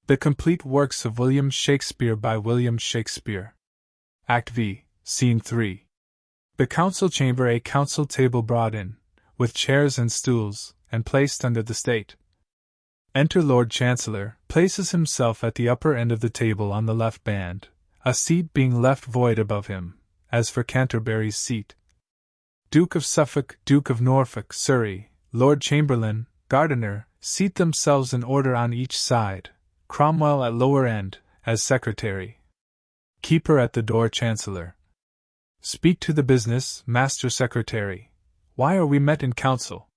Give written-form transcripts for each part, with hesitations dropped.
The Complete Works of William Shakespeare by William Shakespeare. Act V, Scene 3. The council chamber, a council table brought in, with chairs and stools, and placed under the state. Enter Lord Chancellor, places himself at the upper end of the table on the left band, a seat being left void above him, as for Canterbury's seat. Duke of Suffolk, Duke of Norfolk, Surrey, Lord Chamberlain, Gardiner, seat themselves in order on each side, Cromwell at lower end, as secretary. Keeper at the door, Chancellor. Speak to the business, Master Secretary. Why are we met in council?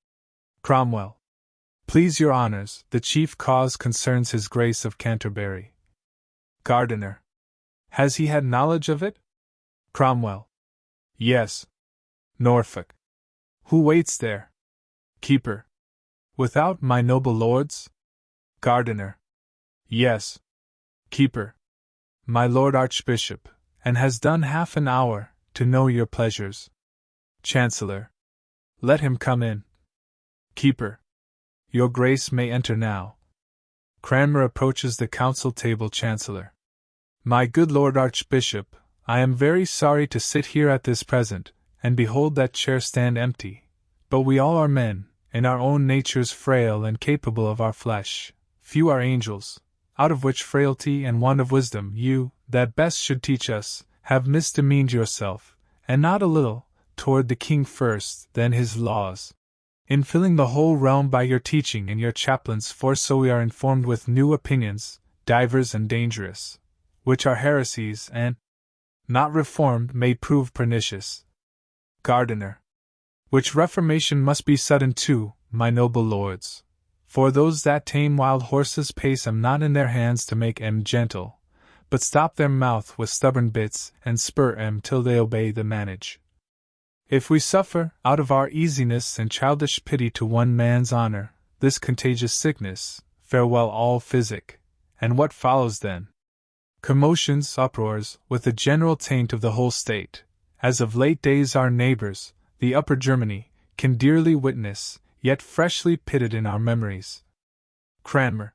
Cromwell. Please your honours, the chief cause concerns his Grace of Canterbury. Gardiner. Has he had knowledge of it? Cromwell. Yes. Norfolk. Who waits there? Keeper. Without, my noble lords? Gardiner. Yes. Keeper. My Lord Archbishop, and has done half an hour, to know your pleasures. Chancellor. Let him come in. Keeper. Your Grace may enter now. Cranmer approaches the council table. Chancellor. My good Lord Archbishop, I am very sorry to sit here at this present, and behold that chair stand empty, but we all are men, in our own natures frail and capable of our flesh, few are angels, out of which frailty and want of wisdom you, that best should teach us, have misdemeaned yourself, and not a little, toward the king first, then his laws, in filling the whole realm by your teaching and your chaplains, for so we are informed with new opinions, divers and dangerous, which are heresies and, not reformed, may prove pernicious. Gardiner. Which reformation must be sudden too, my noble lords. For those that tame wild horses pace not in their hands to make gentle, but stop their mouth with stubborn bits, and spur till they obey the manage. If we suffer, out of our easiness and childish pity to one man's honour, this contagious sickness, farewell all physic. And what follows then? Commotions, uproars, with a general taint of the whole state, as of late days our neighbours, the Upper Germany, can dearly witness, yet freshly pitted in our memories. Cranmer.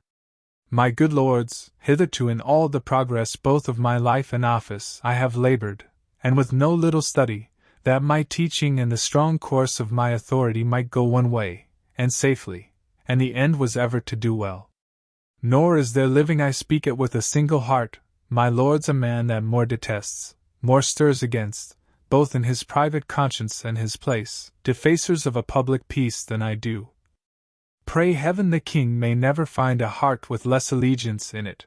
My good lords, hitherto in all the progress both of my life and office I have laboured, and with no little study, that my teaching and the strong course of my authority might go one way, and safely, and the end was ever to do well. Nor is there living, I speak it with a single heart, my lords, a man that more detests, more stirs against, both in his private conscience and his place, defacers of a public peace than I do. Pray heaven the king may never find a heart with less allegiance in it.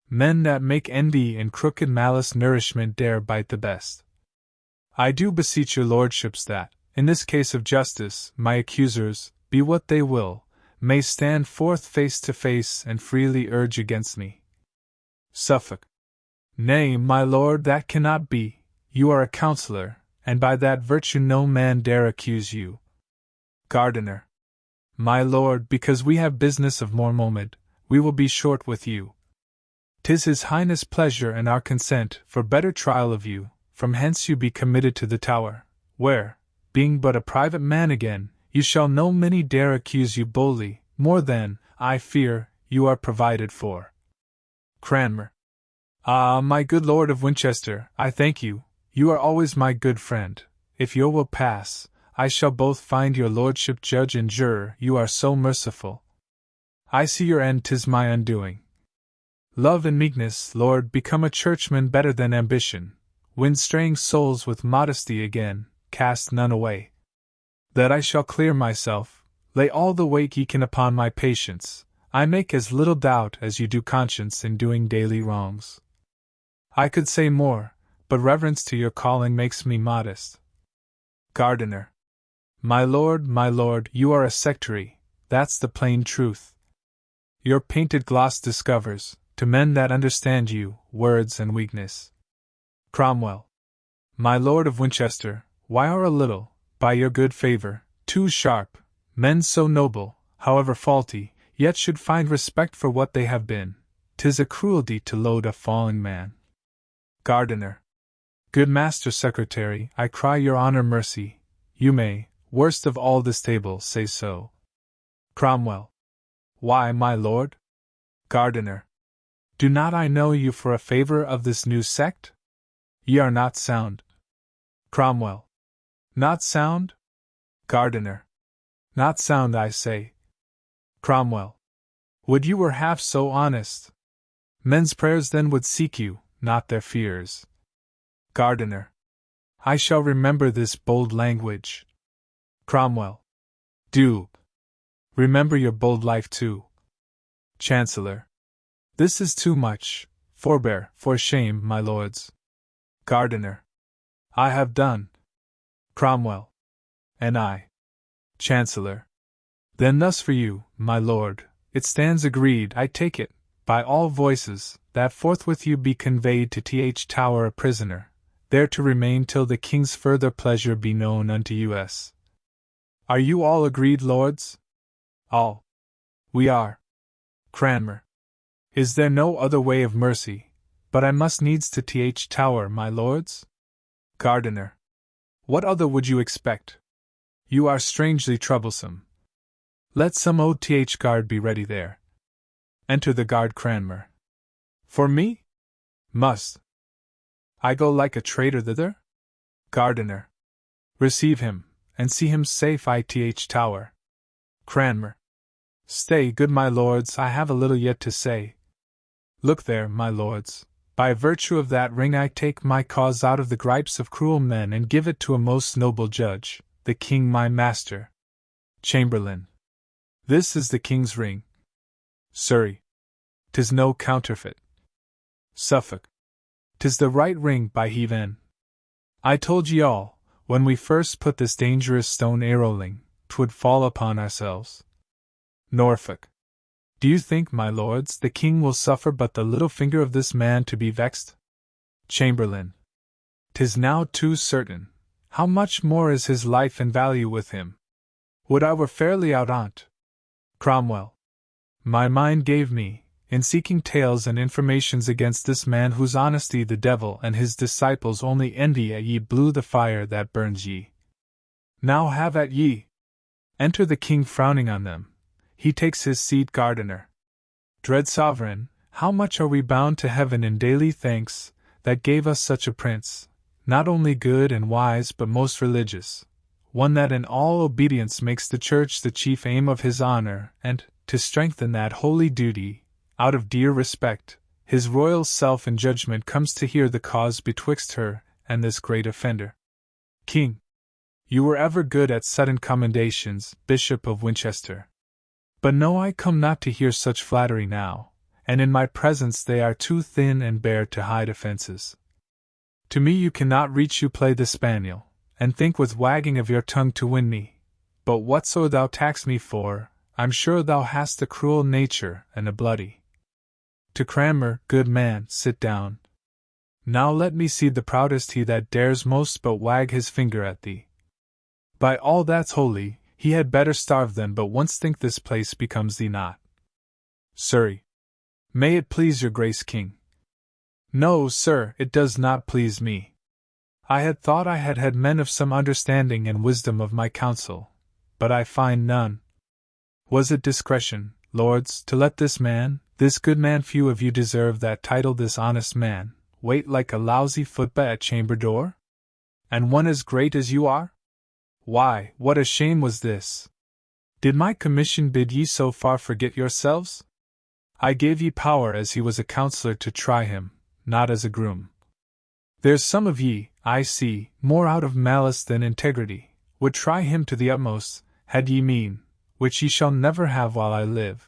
Men that make envy and crooked malice nourishment dare bite the best. I do beseech your lordships that, in this case of justice, my accusers, be what they will, may stand forth face to face and freely urge against me. Suffolk. Nay, my lord, that cannot be. You are a counsellor, and by that virtue no man dare accuse you. Gardiner. My lord, because we have business of more moment, we will be short with you. 'Tis his highness' pleasure and our consent, for better trial of you, from hence you be committed to the Tower, where, being but a private man again, you shall no many dare accuse you boldly, more than, I fear, you are provided for. Cranmer. Ah, my good Lord of Winchester, I thank you. You are always my good friend. If your will pass, I shall both find your lordship judge and juror, you are so merciful. I see your end, 'tis my undoing. Love and meekness, Lord, become a churchman better than ambition, win straying souls with modesty again, cast none away. That I shall clear myself, lay all the weight ye can upon my patience, I make as little doubt as you do conscience in doing daily wrongs. I could say more, but reverence to your calling makes me modest. Gardiner. My lord, you are a sectary, that's the plain truth. Your painted gloss discovers, to men that understand you, words and weakness. Cromwell. My Lord of Winchester, why are a little, by your good favour, too sharp, men so noble, however faulty, yet should find respect for what they have been? 'Tis a cruelty to load a falling man. Gardiner. Good Master Secretary, I cry your honour mercy, you may, worst of all this table, say so. Cromwell. Why, my lord? Gardiner. Do not I know you for a favourer of this new sect? Ye are not sound. Cromwell. Not sound? Gardiner. Not sound, I say. Cromwell. Would you were half so honest. Men's prayers then would seek you, not their fears. Gardiner. I shall remember this bold language. Cromwell. Do. Remember your bold life too. Chancellor. This is too much. Forbear, for shame, my lords. Gardiner. I have done. Cromwell. And I. Chancellor. Then thus for you, my lord, it stands agreed, I take it, by all voices, that forthwith you be conveyed to Th Tower a prisoner, there to remain till the king's further pleasure be known unto us. Are you all agreed, lords? All. We are. Cranmer. Is there no other way of mercy, but I must needs to Th Tower, my lords? Gardiner. What other would you expect? You are strangely troublesome. Let some O.Th. guard be ready there. Enter the guard. Cranmer. For me? Must I go like a traitor thither? Gardiner. Receive him, and see him safe I Th Tower. Cranmer. Stay, good my lords, I have a little yet to say. Look there, my lords. By virtue of that ring I take my cause out of the gripes of cruel men and give it to a most noble judge, the king my master. Chamberlain. This is the king's ring. Surrey. 'Tis no counterfeit. Suffolk. 'Tis the right ring by heaven. I told ye all, when we first put this dangerous stone a-rolling, 'twould fall upon ourselves. Norfolk. Do you think, my lords, the king will suffer but the little finger of this man to be vexed? Chamberlain. 'Tis now too certain. How much more is his life in value with him? Would I were fairly out on't. Cromwell. My mind gave me, in seeking tales and informations against this man whose honesty the devil and his disciples only envy at ye, blew the fire that burns ye. Now have at ye. Enter the king frowning on them. He takes his seat. Gardiner. Dread sovereign, how much are we bound to heaven in daily thanks, that gave us such a prince, not only good and wise but most religious, one that in all obedience makes the church the chief aim of his honor, and, to strengthen that holy duty, out of dear respect, his royal self in judgment comes to hear the cause betwixt her and this great offender. King. You were ever good at sudden commendations, Bishop of Winchester. But no, I come not to hear such flattery now, and in my presence they are too thin and bare to hide offences. To me you cannot reach, you play the spaniel, and think with wagging of your tongue to win me, but whatso thou tax me for, I'm sure thou hast a cruel nature and a bloody. To Cranmer, good man, sit down. Now let me see the proudest he that dares most but wag his finger at thee. By all that's holy, he had better starve than but once think this place becomes thee not. Surrey. May it please your grace, king. No, sir, it does not please me. I had thought I had had men of some understanding and wisdom of my counsel, but I find none. Was it discretion, lords, to let this man, this good man, few of you deserve that title, this honest man, wait like a lousy footba at chamber door? And one as great as you are? Why, what a shame was this! Did my commission bid ye so far forget yourselves? I gave ye power as he was a counsellor to try him, not as a groom. There's some of ye, I see, more out of malice than integrity, would try him to the utmost, had ye mean, which ye shall never have while I live.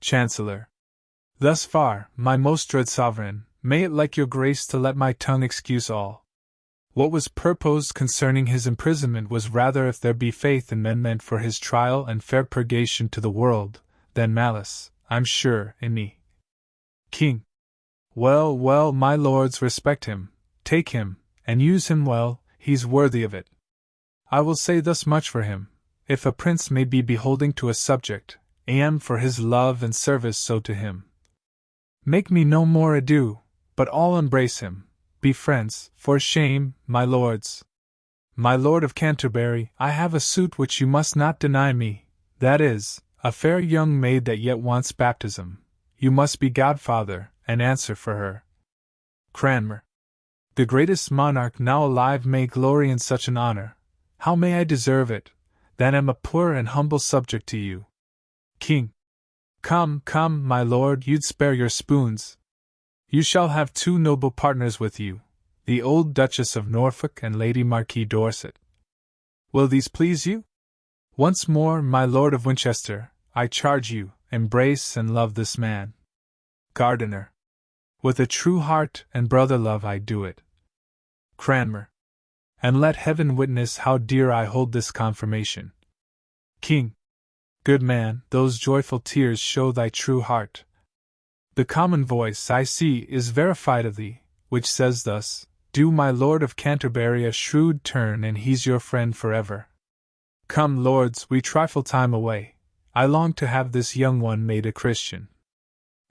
Chancellor. Thus far, my most dread sovereign, may it like your grace to let my tongue excuse all. What was purposed concerning his imprisonment was rather, if there be faith in men, meant for his trial and fair purgation to the world, than malice, I'm sure, in me. King. Well, well, my lords, respect him, take him, and use him well, he's worthy of it. I will say thus much for him, if a prince may be beholding to a subject, am for his love and service so to him. Make me no more ado, but all embrace him. Be friends, for shame, my lords. My lord of Canterbury, I have a suit which you must not deny me, that is, a fair young maid that yet wants baptism, you must be godfather, and answer for her. Cranmer. The greatest monarch now alive may glory in such an honor. How may I deserve it, that am a poor and humble subject to you? King. Come, come, my lord, you'd spare your spoons. You shall have two noble partners with you, the old Duchess of Norfolk and Lady Marquis Dorset. Will these please you? Once more, my Lord of Winchester, I charge you, embrace and love this man. Gardiner. With a true heart and brother love I do it. Cranmer. And let heaven witness how dear I hold this confirmation. King. Good man, those joyful tears show thy true heart. The common voice, I see, is verified of thee, which says thus, do my Lord of Canterbury a shrewd turn and he's your friend forever. Come, lords, we trifle time away. I long to have this young one made a Christian.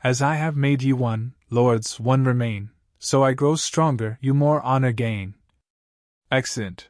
As I have made you one, lords, one remain, so I grow stronger, you more honor gain. Exeunt.